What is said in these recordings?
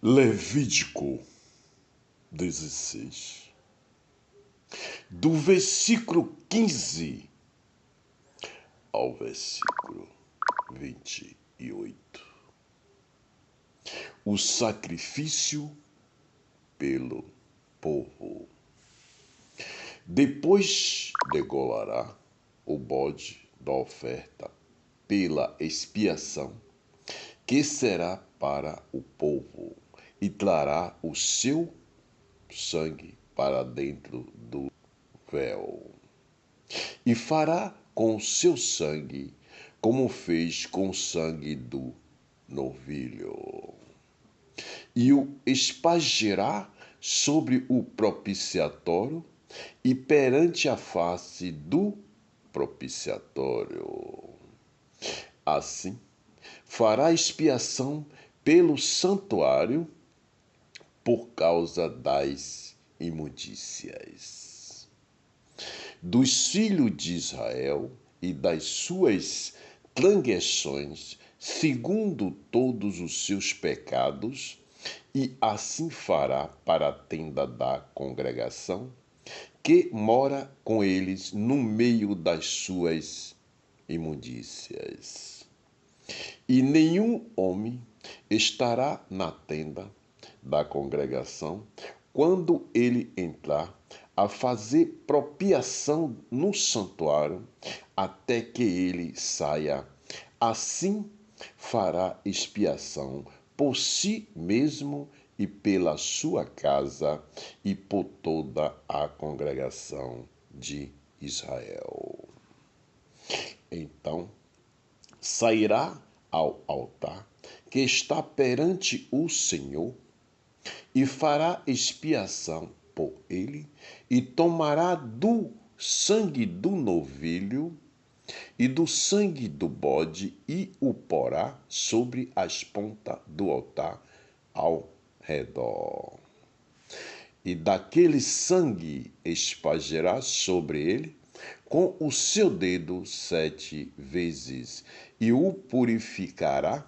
Levítico 16, do versículo 15 ao versículo 28. O sacrifício pelo povo. Depois degolará o bode da oferta pela expiação, que será para o povo, e trará o seu sangue para dentro do véu. E fará com o seu sangue como fez com o sangue do novilho. E o espargirá sobre o propiciatório e perante a face do propiciatório. Assim, fará expiação pelo santuário por causa das imundícias dos filhos de Israel e das suas transgressões, segundo todos os seus pecados, e assim fará para a tenda da congregação, que mora com eles no meio das suas imundícias. E nenhum homem estará na tenda da congregação quando ele entrar a fazer propiação no santuário, até que ele saia. Assim fará expiação por si mesmo e pela sua casa e por toda a congregação de Israel. Então sairá ao altar que está perante o Senhor e fará expiação por ele, e tomará do sangue do novilho e do sangue do bode e o porá sobre as pontas do altar ao redor. E daquele sangue espargirá sobre ele com o seu dedo 7 vezes, e o purificará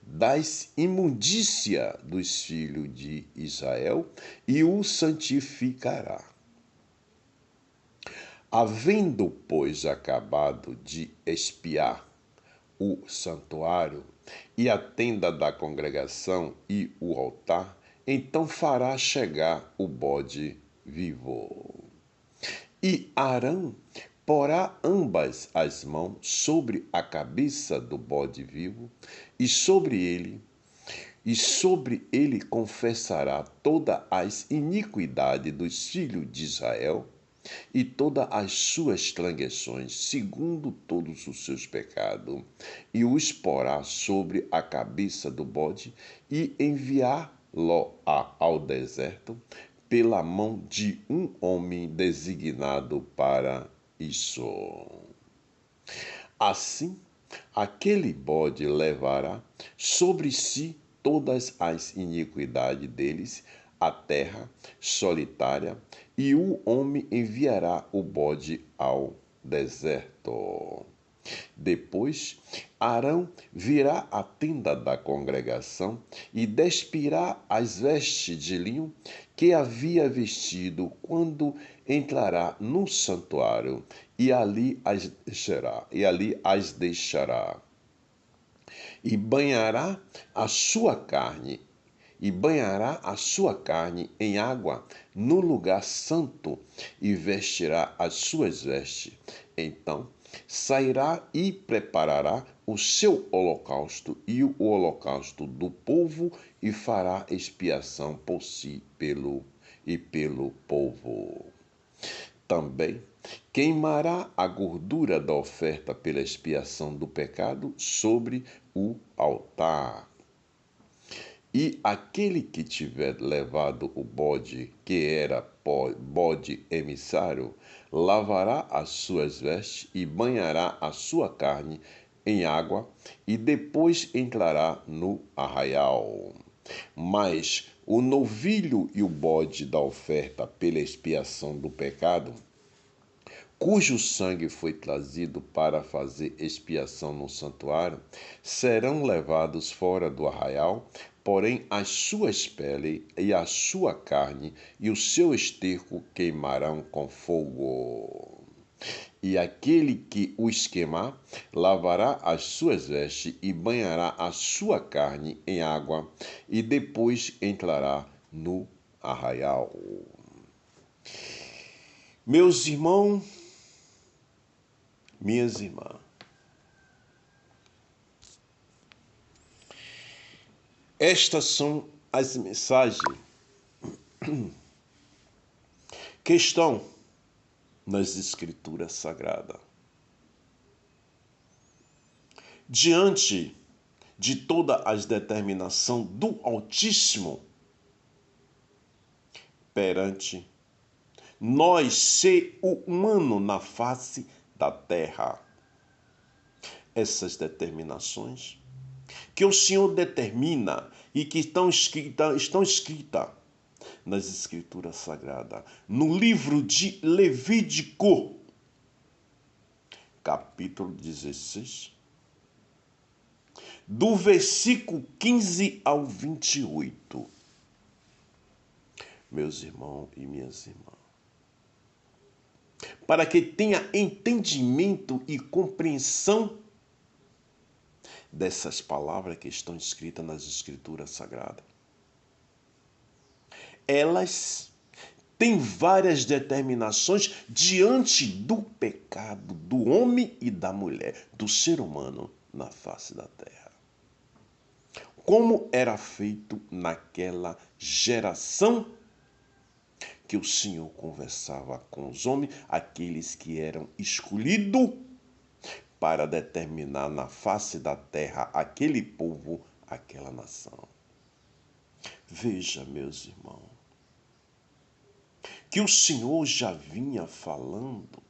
das imundícias dos filhos de Israel, e o santificará. Havendo, pois, acabado de expiar o santuário e a tenda da congregação e o altar, então fará chegar o bode vivo. E Arão porá ambas as mãos sobre a cabeça do bode vivo, e sobre ele confessará todas as iniquidades dos filhos de Israel e todas as suas transgressões, segundo todos os seus pecados, e os porá sobre a cabeça do bode, e enviá-lo ao deserto pela mão de um homem designado para isso. Assim, aquele bode levará sobre si todas as iniquidades deles, a terra solitária, e o homem enviará o bode ao deserto. Depois, Arão virá à tenda da congregação e despirá as vestes de linho que havia vestido quando entrará no santuário, e ali as deixará. E banhará a sua carne em água no lugar santo, e vestirá as suas vestes. Então sairá e preparará o seu holocausto e o holocausto do povo, e fará expiação por si pelo povo. Também queimará a gordura da oferta pela expiação do pecado sobre o altar. E aquele que tiver levado o bode, que era bode emissário, lavará as suas vestes e banhará a sua carne em água, e depois entrará no arraial. Mas o novilho e o bode da oferta pela expiação do pecado, cujo sangue foi trazido para fazer expiação no santuário, serão levados fora do arraial, porém as suas peles e a sua carne e o seu esterco queimarão com fogo. E aquele que os queimar, lavará as suas vestes e banhará a sua carne em água, e depois entrará no arraial. Meus irmãos, minhas irmãs, estas são as mensagens que estão nas Escrituras Sagradas. Diante de toda a determinação do Altíssimo perante nós, ser humano na face da terra, essas determinações que o Senhor determina e que estão escritas nas Escrituras Sagradas, no livro de Levítico, capítulo 16, do versículo 15 ao 28. Meus irmãos e minhas irmãs, para que tenha entendimento e compreensão dessas palavras que estão escritas nas Escrituras Sagradas. Elas têm várias determinações diante do pecado do homem e da mulher, do ser humano na face da terra. Como era feito naquela geração que o Senhor conversava com os homens, aqueles que eram escolhidos para determinar na face da terra aquele povo, aquela nação. Veja, meus irmãos, que o Senhor já vinha falando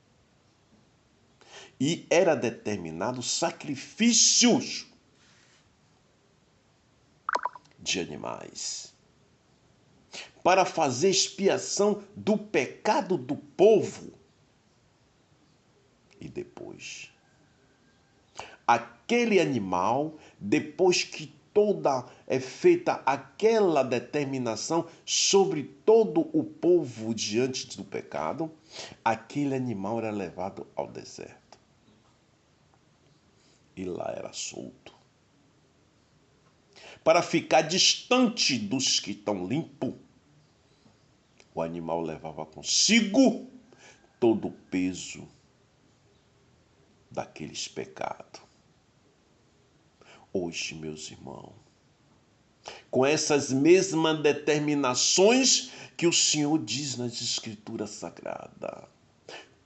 e era determinado sacrifícios de animais para fazer expiação do pecado do povo. E depois, aquele animal, depois que toda é feita aquela determinação sobre todo o povo diante do pecado, aquele animal era levado ao deserto. E lá era solto, para ficar distante dos que estão limpos. O animal levava consigo todo o peso daqueles pecados. Hoje, meus irmãos, com essas mesmas determinações que o Senhor diz nas Escrituras Sagradas,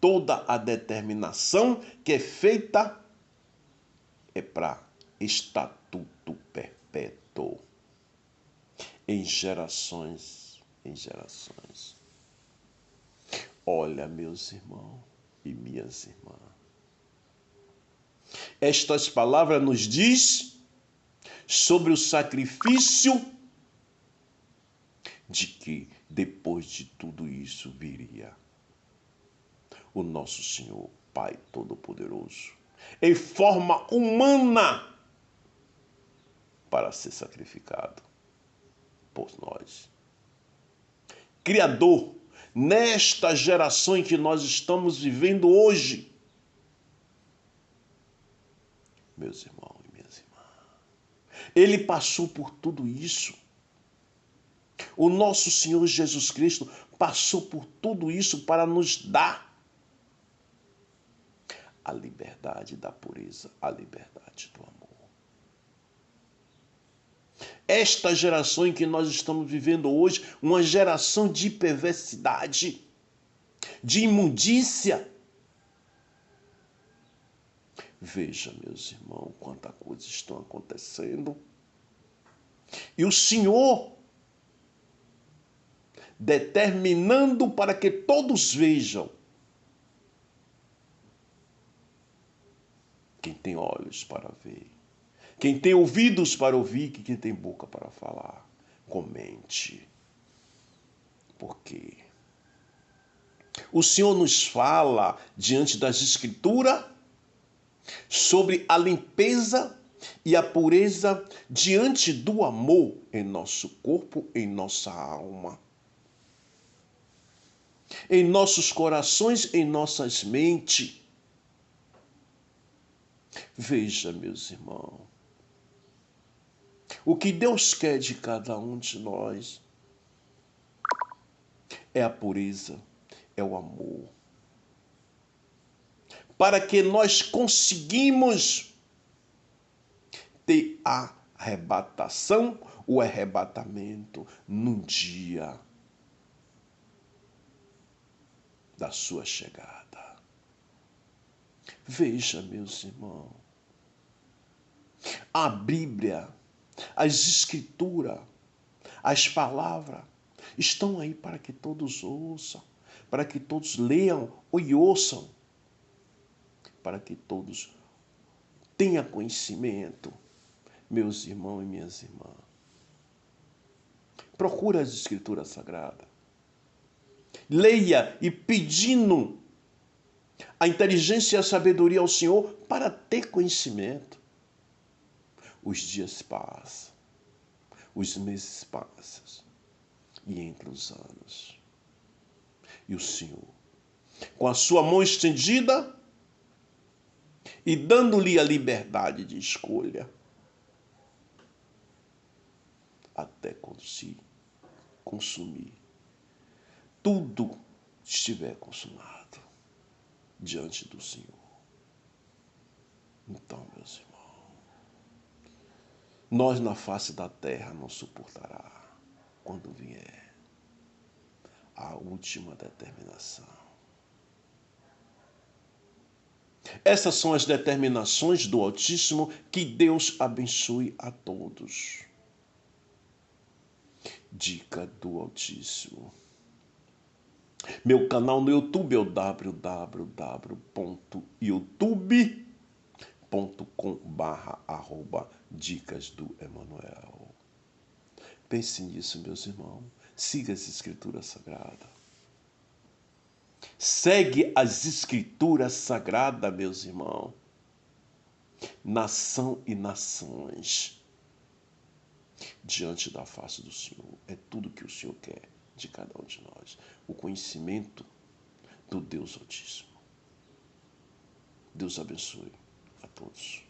toda a determinação que é feita é para estatuto perpétuo, em gerações em gerações. Olha, meus irmãos e minhas irmãs, estas palavras nos diz sobre o sacrifício de que depois de tudo isso viria o nosso Senhor, Pai Todo-Poderoso, em forma humana, para ser sacrificado por nós. Criador, nesta geração em que nós estamos vivendo hoje, meus irmãos e minhas irmãs, Ele passou por tudo isso. O nosso Senhor Jesus Cristo passou por tudo isso para nos dar a liberdade da pureza, a liberdade do amor. Esta geração em que nós estamos vivendo hoje, uma geração de perversidade, de imundícia. Veja, meus irmãos, quanta coisa estão acontecendo. E o Senhor determinando para que todos vejam. Quem tem olhos para ver, quem tem ouvidos para ouvir, quem tem boca para falar, comente. Por quê? O Senhor nos fala, diante das Escrituras, sobre a limpeza e a pureza diante do amor em nosso corpo, em nossa alma, em nossos corações, em nossas mentes. Veja, meus irmãos, o que Deus quer de cada um de nós é a pureza, é o amor. Para que nós conseguimos ter a arrebatação, o arrebatamento num dia da sua chegada. Veja, meus irmãos, a Bíblia, as Escrituras, as palavras estão aí para que todos ouçam, para que todos leiam e ouçam, para que todos tenham conhecimento, meus irmãos e minhas irmãs. Procura as Escrituras Sagradas. Leia e pedindo a inteligência e a sabedoria ao Senhor para ter conhecimento. Os dias passam, os meses passam, e entre os anos. E o Senhor, com a sua mão estendida e dando-lhe a liberdade de escolha, até quando se consumir, tudo estiver consumado diante do Senhor. Então, meus irmãos, nós na face da terra não suportará quando vier a última determinação. Essas são as determinações do Altíssimo. Que Deus abençoe a todos. Dica do Altíssimo. Meu canal no YouTube é o www.youtube.com/dicas do Emanuel. Pense nisso, meus irmãos. Siga as Escrituras Sagradas. Segue as Escrituras Sagradas, meus irmãos. Nação e nações. Diante da face do Senhor. É tudo que o Senhor quer de cada um de nós. O conhecimento do Deus Altíssimo. Deus abençoe a todos.